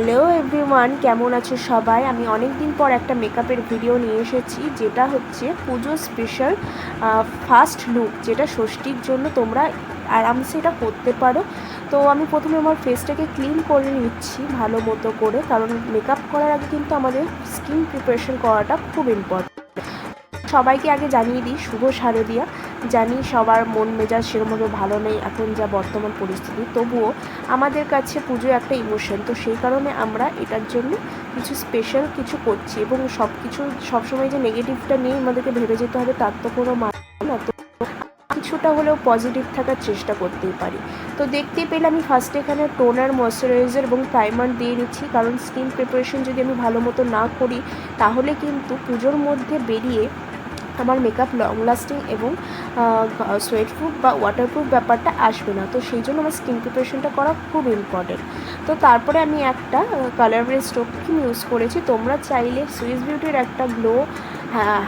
Hello everyone, কেমন আছো সবাই? আমি অনেক দিন পর একটা মেকআপের ভিডিও নিয়ে এসেছি, যেটা হচ্ছে পুজো স্পেশাল ফার্স্ট লুক, যেটা ষষ্ঠীর জন্য তোমরা আরামসে এটা করতে পারো। তো আমি প্রথমে আমার ফেসটাকে ক্লিন করে নিচ্ছি ভালো মতো করে, কারণ মেকআপ করার আগে কিন্তু আমাদের স্কিন প্রিপারেশন করাটা খুব ইম্পর্টেন্ট। সবাইকে আগে জানিয়ে দিই শুভ শারদিয়া। জানি সবার মন মেজাজ সেরকমভাবে ভালো নেই এখন যা বর্তমান পরিস্থিতি, তবুও আমাদের কাছে পুজো একটা ইমোশন, তো সেই কারণে আমরা এটার জন্য কিছু স্পেশাল কিছু করছি। এবং সব কিছু সবসময় যে নেগেটিভটা নিয়ে আমাদেরকে ভেবে যেতে হবে তার তো কোনো মানে না, তো কিছুটা হলেও পজিটিভ থাকার চেষ্টা করতেই পারি। তো দেখতেই পেলে আমি ফার্স্টে এখানে টোনার, ময়শ্চারাইজার এবং প্রাইমার দিয়ে নিচ্ছি, কারণ স্কিন প্রিপারেশন যদি আমি ভালো মতো না করি তাহলে কিন্তু পুজোর মধ্যে বেরিয়ে আমার মেকআপ লং লাস্টিং এবং সোয়েটপ্রুফ বা ওয়াটারপ্রুফ ব্যাপারটা আসবে না। তো সেই জন্য আমার স্কিন প্রিপারেশনটা করা খুব ইম্পর্টেন্ট। তো তারপরে আমি একটা কালার বেস ক্রিম ইউজ করেছি। তোমরা চাইলে সুইস বিউটির একটা গ্লো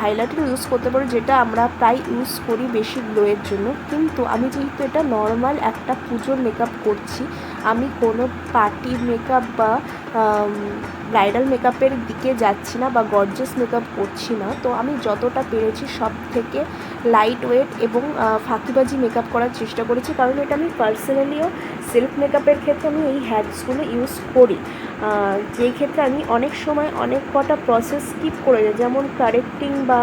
হাইলাইটার ইউজ করতে পারো, যেটা আমরা প্রায় ইউজ করি বেশি গ্লোয়ের জন্য। কিন্তু আমি যেহেতু এটা নর্মাল একটা পুজোর মেকআপ করছি, আমি কোনো পার্টি মেকআপ বা ব্রাইডাল মেকআপের দিকে যাচ্ছি না বা গর্জিয়াস মেকআপ করছি না, তো আমি যতটা পেরেছি সব থেকে লাইট ওয়েট এবং ফাঁকিবাজি মেকআপ করার চেষ্টা করেছি, কারণ এটা আমি পার্সোনালিও সেলফ মেকআপের ক্ষেত্রে আমি এই হ্যাকসগুলো ইউজ করি, যেই ক্ষেত্রে আমি অনেক সময় অনেক কটা প্রসেস স্কিপ করে যাই, যেমন কারেক্টিং বা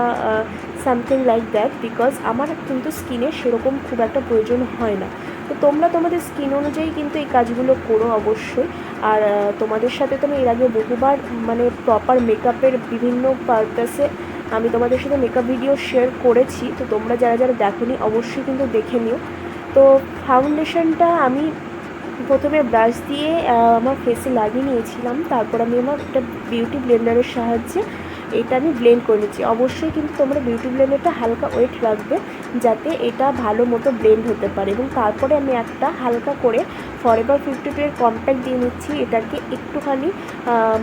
সামথিং লাইক দ্যাট, বিকজ আমার কিন্তু স্কিনে সেরকম খুব একটা প্রয়োজন হয় না। তো তোমরা তোমাদের স্কিন অনুযায়ী কিন্তু এই কাজগুলো করো অবশ্যই। আর তোমাদের সাথে তো আমি এর আগে বহুবার মানে প্রপার মেকআপের বিভিন্ন পারপাসে আমি তোমাদের সাথে মেকআপ ভিডিও শেয়ার করেছি, তো তোমরা যারা যারা দেখোনি অবশ্যই কিন্তু দেখে নিও। তো ফাউন্ডেশনটা আমি প্রথমে ব্রাশ দিয়ে আমার ফেসে লাগিয়ে নিয়েছিলাম, তারপর আমি আমার একটা বিউটি ব্লেন্ডারের সাহায্যে এটা আমি ব্লেন্ড করে নিচ্ছি। অবশ্যই কিন্তু তোমরা বিউটি ব্লেন্ডারটা হালকা ওয়েট রাখবে, যাতে এটা ভালো মতো ব্লেন্ড হতে পারে। এবং তারপরে আমি একটা হালকা করে ফরএভার 52 এর কম্প্যাক্ট দিয়ে নিচ্ছি, এটাকে একটুখানি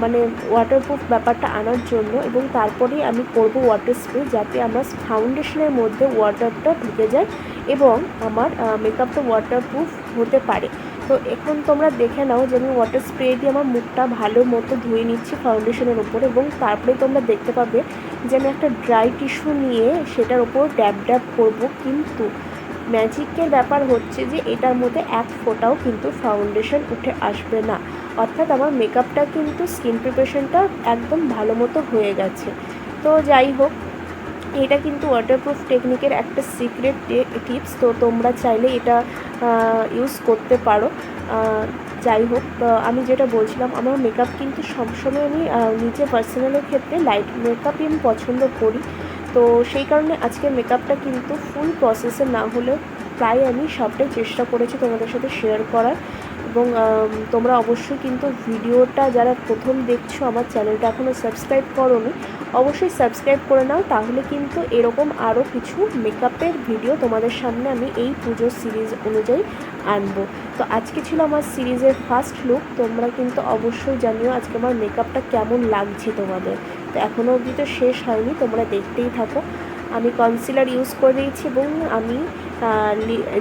মানে ওয়াটারপ্রুফ ব্যাপারটা আনার জন্য। এবং তারপরেই আমি করব ওয়াটার স্প্রে, যাতে আমার ফাউন্ডেশনের মধ্যে ওয়াটারটা ঢুকে যায় এবং আমার মেকআপটা ওয়াটারপ্রুফ হতে পারে। তো এখন তোমরা দেখে নাও যে আমি ওয়াটার স্প্রে দিয়ে আমার মুখটা ভালো মতো ধুয়ে নিচ্ছি ফাউন্ডেশনের ওপর, এবং তারপরে তোমরা দেখতে পাবে যে আমি একটা ড্রাই টিস্যু নিয়ে সেটার ওপর ড্যাব ড্যাব করবো। কিন্তু ম্যাজিকের ব্যাপার হচ্ছে যে এটার মধ্যে এক ফোঁটাও কিন্তু ফাউন্ডেশন উঠে আসবে না, অর্থাৎ আমার মেকআপটা কিন্তু স্কিন প্রিপারেশনটা একদম ভালো মতো হয়ে গেছে। তো যাই হোক, এটা কিন্তু ওয়াটারপ্রুফ টেকনিকের একটা সিক্রেট টিপস, তো তোমরা চাইলে এটা ইউজ করতে পারো। যাই হোক, আমি যেটা বলছিলাম, আমার মেকআপ কিন্তু সবসময় আমি নিজে পার্সোনালের ক্ষেত্রে লাইট মেকআপই আমি পছন্দ করি। তো সেই কারণে আজকে মেকআপটা কিন্তু ফুল প্রসেসে না হলেও প্রায় আমি সবটাই চেষ্টা করেছি তোমাদের সাথে শেয়ার করার। এবং তোমরা অবশ্যই কিন্তু ভিডিওটা যারা প্রথম দেখছো, আমার চ্যানেলটা এখনও সাবস্ক্রাইব করোনি, অবশ্যই সাবস্ক্রাইব করে নাও, তাহলে কিন্তু এরকম আরও কিছু মেকআপের ভিডিও তোমাদের সামনে আমি এই পুজোর সিরিজ অনুযায়ী আনবো। তো আজকে ছিল আমার সিরিজের ফার্স্ট লুক। তোমরা কিন্তু অবশ্যই জানিও আজকে আমার মেকআপটা কেমন লাগছে তোমাদের। তো এখনও অবধি তো শেষ হয়নি, তোমরা দেখতেই থাকো। আমি কনসিলার ইউজ করে দিয়েছি এবং আমি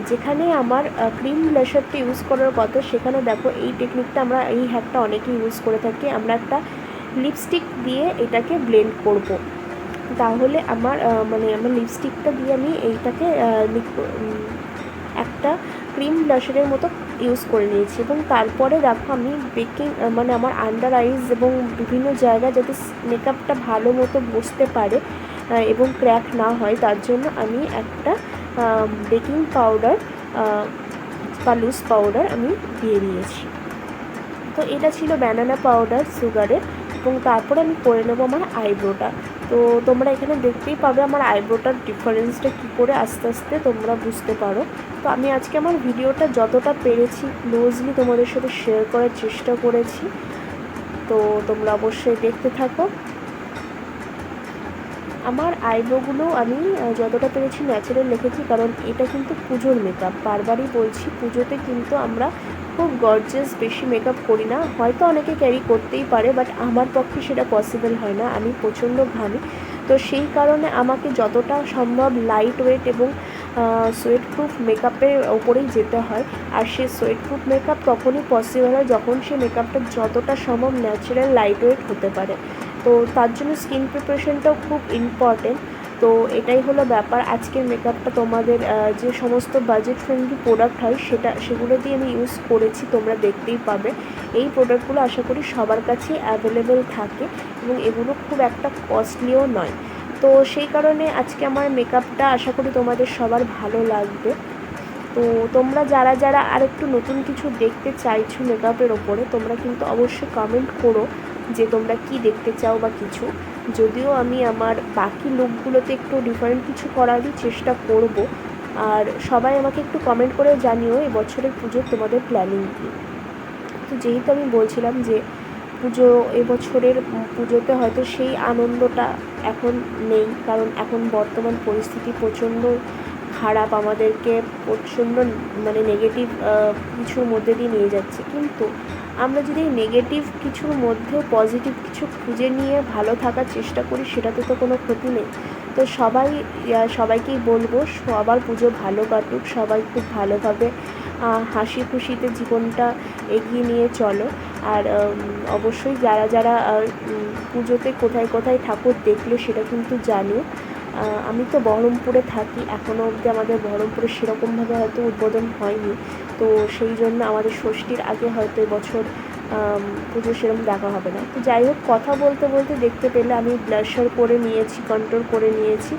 যেখানে আমার ক্রিম ব্লাশারটা ইউজ করার কথা, সেখানে দেখো এই টেকনিকটা আমরা এই হ্যাকটা অনেকেই ইউজ করে থাকি। আমরা একটা লিপস্টিক দিয়ে এটাকে ব্লেন্ড করব, তাহলে আমার মানে আমার লিপস্টিকটা দিয়ে আমি এইটাকে একটা ক্রিম ব্লাশারের মতো ইউজ করে নিয়েছি। এবং তারপরে দেখো আমি বেকিং মানে আমার আন্ডার আইজ এবং বিভিন্ন জায়গায় যাতে মেকআপটা ভালো মতো বসতে পারে এবং ক্র্যাক না হয়, তার জন্য আমি একটা বেকিং পাউডার বা লুজ পাউডার আমি দিয়ে দিয়েছি। তো এটা ছিল ব্যানানা পাউডার সুগারের। এবং তারপরে আমি করে নেবো আমার আইব্রোটা। তো তোমরা এখানে দেখতেই পাবে আমার আইব্রোটার ডিফারেন্সটা কী করে আস্তে আস্তে তোমরা বুঝতে পারো। তো আমি আজকে আমার ভিডিওটা যতটা পেরেছি ক্লোজলি তোমাদের সাথে শেয়ার করার চেষ্টা করেছি, তো তোমরা অবশ্যই দেখতে থাকো। আমার আইব্রোগুলো আমি যতটা পেরেছি ন্যাচারাল রেখেছি, কারণ এটা কিন্তু পুজোর মেকআপ। বারবারই বলছি, পুজোতে কিন্তু আমরা খুব গর্জিয়াস বেশি মেকআপ করি না। হয়তো অনেকে ক্যারি করতেই পারে, বাট আমার পক্ষে সেটা পসিবল হয় না, আমি প্রচণ্ড ঘামি। তো সেই কারণে আমাকে যতটা সম্ভব লাইট ওয়েট এবং সোয়েট প্রুফ মেকআপের ওপরেই যেতে হয়। আর সে সোয়েট প্রুফ মেকআপ তখনই পসিবল হয় যখন সে মেকআপটা যতটা সম্ভব ন্যাচারাল লাইট ওয়েট হতে পারে। তো তার জন্য স্কিন প্রিপারেশনটাও খুব ইম্পর্টেন্ট। তো এটাই হলো ব্যাপার। আজকের মেকআপটা তোমাদের যে সমস্ত বাজেট ফ্রেন্ডলি প্রোডাক্ট হয় সেগুলো দিয়ে আমি ইউজ করেছি, তোমরা দেখতেই পাবে। এই প্রোডাক্টগুলো আশা করি সবার কাছেই অ্যাভেলেবেল থাকে এবং এগুলো খুব একটা কস্টলিও নয়। তো সেই কারণে আজকে আমার মেকআপটা আশা করি তোমাদের সবার ভালো লাগবে। তো তোমরা যারা যারা আর একটু নতুন কিছু দেখতে চাইছো মেকআপের ওপরে, তোমরা কিন্তু অবশ্যই কমেন্ট করো যে তোমরা কি দেখতে চাও বা কিছু। যদিও আমি আমার বাকি লুকগুলোতে একটু ডিফারেন্ট কিছু করারই চেষ্টা করব। আর সবাই আমাকে একটু কমেন্ট করে জানিও এবছরের পুজোর তোমাদের প্ল্যানিং কী। তো যেহেতু আমি বলছিলাম যে এবছরের পুজোতে হয়তো সেই আনন্দটা এখন নেই, কারণ এখন বর্তমান পরিস্থিতি প্রচণ্ড খারাপ, আমাদেরকে প্রচণ্ড মানে নেগেটিভ কিছুর মধ্যে দিয়ে নিয়ে যাচ্ছে। কিন্তু আমরা যদি নেগেটিভ কিছুর মধ্যেও পজিটিভ কিছু খুঁজে নিয়ে ভালো থাকার চেষ্টা করি, সেটাতে তো কোনো ক্ষতি নেই। তো সবাইকেই বলবো সবার পুজো ভালো কাটুক, সবাই খুব ভালোভাবে হাসি খুশিতে জীবনটা এগিয়ে নিয়ে চলো। আর অবশ্যই যারা যারা পুজোতে কোথায় কোথায় ঠাকুর দেখলে সেটা কিন্তু জানিও। আমি তো বহরমপুরে থাকি, এখনও অবধি আমাদের বহরমপুরে সেরকমভাবে হয়তো উদ্বোধন হয়নি। তো সেই জন্য আমাদের ষষ্ঠীর আগে হয়তো এবছর পুজো সেরকম দেখা হবে না। তো যাই হোক, কথা বলতে বলতে দেখতে পেলে আমি ব্লাশার করে নিয়েছি, কন্ট্রোল করে নিয়েছি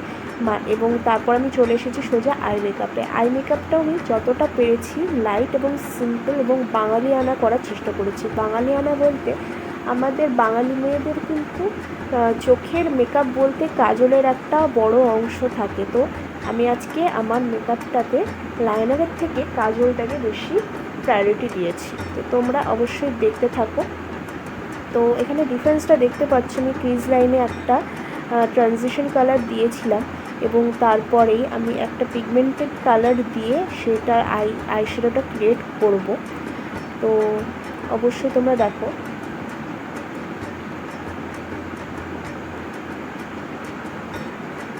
এবং তারপর আমি চলে এসেছি সোজা আই মেকআপে। আই মেকআপটাও আমি যতটা পেরেছি লাইট এবং সিম্পল এবং বাঙালিয়ানা করার চেষ্টা করেছি। বাঙালিয়ানা বলতে আমাদের বাঙালি মেয়েদের কিন্তু চোখের মেকআপ বলতে কাজলের একটা বড় অংশ থাকে। তো আমি আজকে আমার মেকআপটাতে লাইনারের থেকে কাজলটাকে বেশি প্রায়োরিটি দিয়েছি। তো তোমরা অবশ্যই দেখতে থাকো। তো এখানে ডিফারেন্সটা দেখতে পাচ্ছ, আমি ক্রিজ লাইনে একটা ট্রানজিশন কালার দিয়েছিলাম এবং তারপরেই আমি একটা পিগমেন্টেড কালার দিয়ে সেটার আইশ্যাডোটা ক্রিয়েট করব। তো অবশ্যই তোমরা দেখো।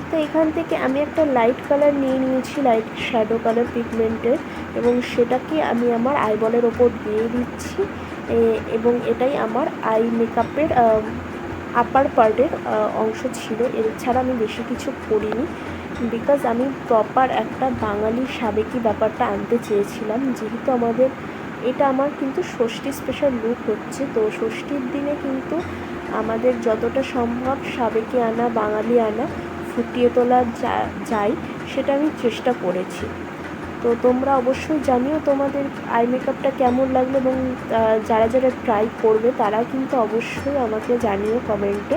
তো এখান থেকে আমি একটা লাইট কালার নিয়ে নিয়েছি, লাইট শ্যাডো কালার পিগমেন্টের, এবং সেটাকে আমি আমার আইবলের ওপর দিয়ে দিচ্ছি। এবং এটাই আমার আই মেকআপের আপার পার্টের অংশ ছিল। এছাড়া আমি বেশি কিছু করিনি, বিকজ আমি প্রপার একটা বাঙালি সাবেকি ব্যাপারটা আনতে চেয়েছিলাম। যেহেতু এটা আমার কিন্তু ষষ্ঠী স্পেশাল লুক হচ্ছে, তো ষষ্ঠীর দিনে কিন্তু আমাদের যতটা সম্ভব সাবেকি আনা, বাঙালি আনা ফুটিয়ে তোলা যায়, সেটা আমি চেষ্টা করেছি। তো তোমরা অবশ্যই জানিও তোমাদের আই মেকআপটা কেমন লাগলো, এবং যারা যারা ট্রাই করবে তারা কিন্তু অবশ্যই আমাকে জানিও কমেন্টে।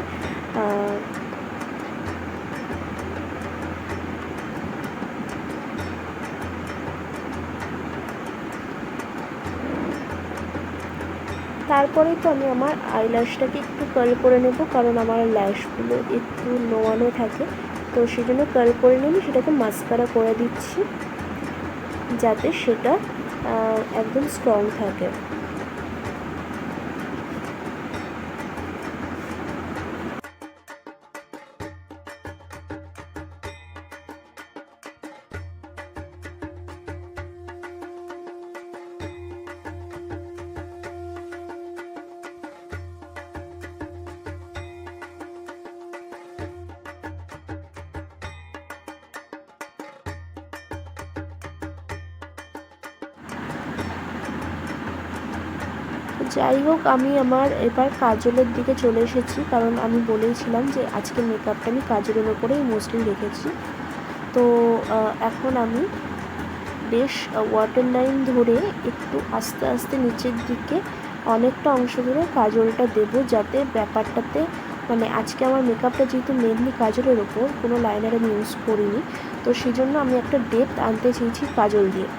তারপরেই তো আমি আমার আইল্যাশটাকে একটু কার্ল করে নেব, কারণ আমার ল্যাশগুলো একটু নোয়ানো থাকে। তো সেই জন্য কার্ল করে নিয়ে সেটাকে মাস্কারা করে দিচ্ছি, যাতে সেটা একদম স্ট্রং থাকে। যাই হোক, আমি আমার এবার কাজলের দিকে চলে এসেছি, কারণ আমি বলেইছিলাম যে আজকের মেকআপটা আমি কাজলের ওপরেই মোস্টলি রেখেছি। তো এখন আমি বেশ ওয়াটার লাইন ধরে একটু আস্তে আস্তে নিচের দিকে অনেকটা অংশ ধরে কাজলটা দেবো, যাতে ব্যাপারটাতে মানে আজকে আমার মেকআপটা যেহেতু মেনলি কাজলের ওপর, কোনো লাইনার আমি ইউজ করিনি, তো সেই জন্য আমি একটা ডেপথ আনতে চেয়েছি কাজল দিয়ে।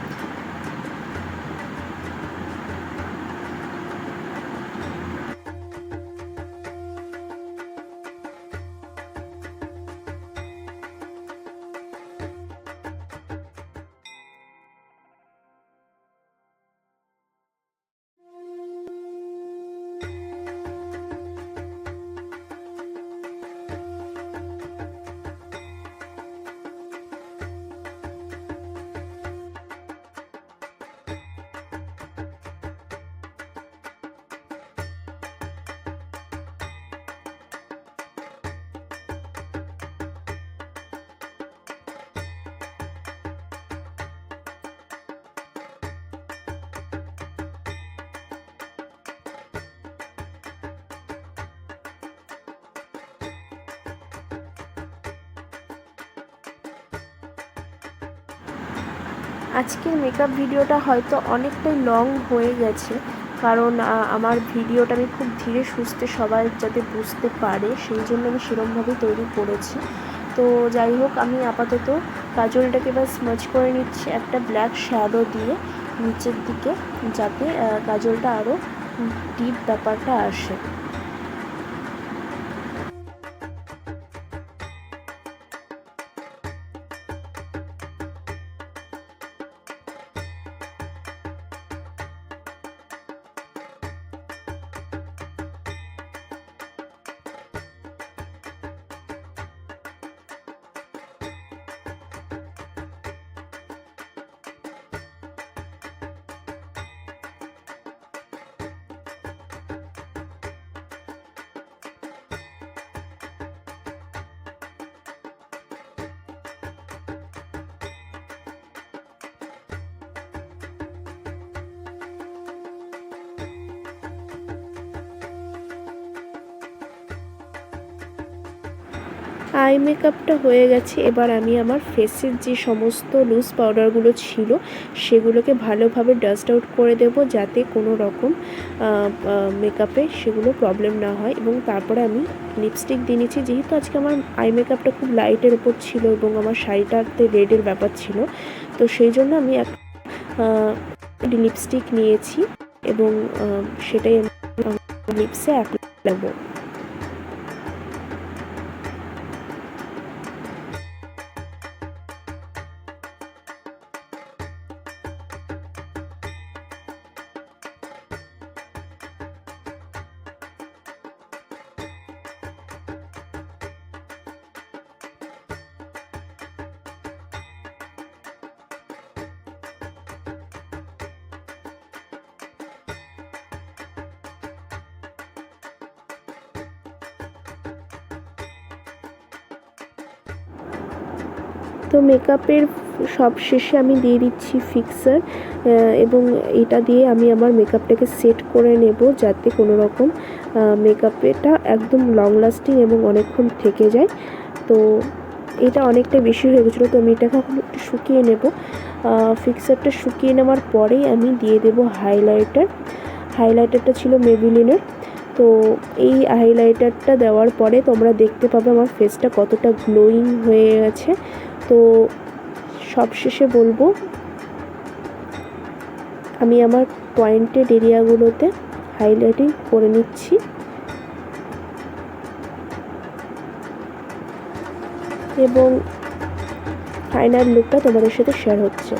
আজকের মেকআপ ভিডিওটা হয়তো অনেকটাই লং হয়ে গেছে, কারণ আমার ভিডিওটা আমি খুব ধীরে সুস্থে সবাই যাতে বুঝতে পারে সেই জন্য আমি সেরকমভাবেই তৈরি করেছি। তো যাই হোক, আমি আপাতত কাজলটাকে এবার স্মাচ করে নিচ্ছি একটা ব্ল্যাক শ্যাডো দিয়ে নিচের দিকে, যাতে কাজলটা আরও ডিপ ব্যাপারটা আসে। আই মেকআপটা হয়ে গেছে। এবার আমি আমার ফেসের যে সমস্ত লুজ পাউডারগুলো ছিল সেগুলোকে ভালোভাবে ডাস্ট আউট করে দেব, যাতে কোনো রকম মেকআপে সেগুলো প্রবলেম না হয়। এবং তারপরে আমি লিপস্টিক দিয়ে নিচ্ছি, যেহেতু আজকে আমার আই মেকআপটা খুব লাইটের ওপর ছিল এবং আমার শাড়িটাতে রেডের ব্যাপার ছিল, তো সেই জন্য আমি এক লিপস্টিক নিয়েছি এবং সেটাই আমি লিপসে অ্যাপ্লাই করব। তো মেকআপের সব শেষে আমি দিয়ে দিচ্ছি ফিক্সার, এবং এটা দিয়ে আমি আমার মেকআপটাকে সেট করে নেব, যাতে কোনো রকম মেকআপটা একদম লং লাস্টিং এবং অনেকক্ষণ থেকে যায়। তো এটা অনেকটা বেশি হয়ে গেছিলো, তো আমি এটাকে এখন একটু শুকিয়ে নেব। ফিক্সারটা শুকিয়ে নেওয়ার পরেই আমি দিয়ে দেব হাইলাইটারটা ছিল মেবিলিনের। তো এই হাইলাইটারটা দেওয়ার পরে তোমরা দেখতে পাবে আমার ফেসটা কতটা গ্লোয়িং হয়ে গেছে। তো সবশেষে বলবো, আমি আমার পয়েন্টেড এরিয়াগুলোতে হাইলাইটিং করে নিচ্ছি এবং ফাইনাল লুকটা তোমাদের সাথে শেয়ার হচ্ছে।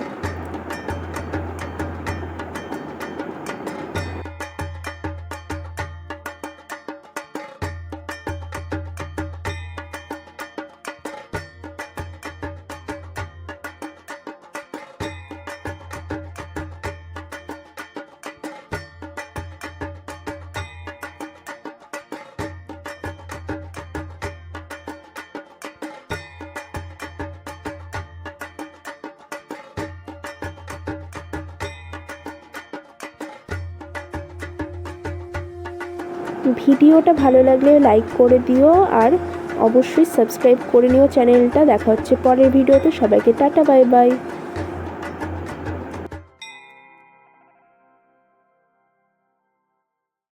ভিডিওটা ভালো লাগলে লাইক করে দিও, আর অবশ্যই সাবস্ক্রাইব করে নিও চ্যানেলটা। দেখা হচ্ছে পরের ভিডিওতে। সবাইকে টাটা, বাই বাই।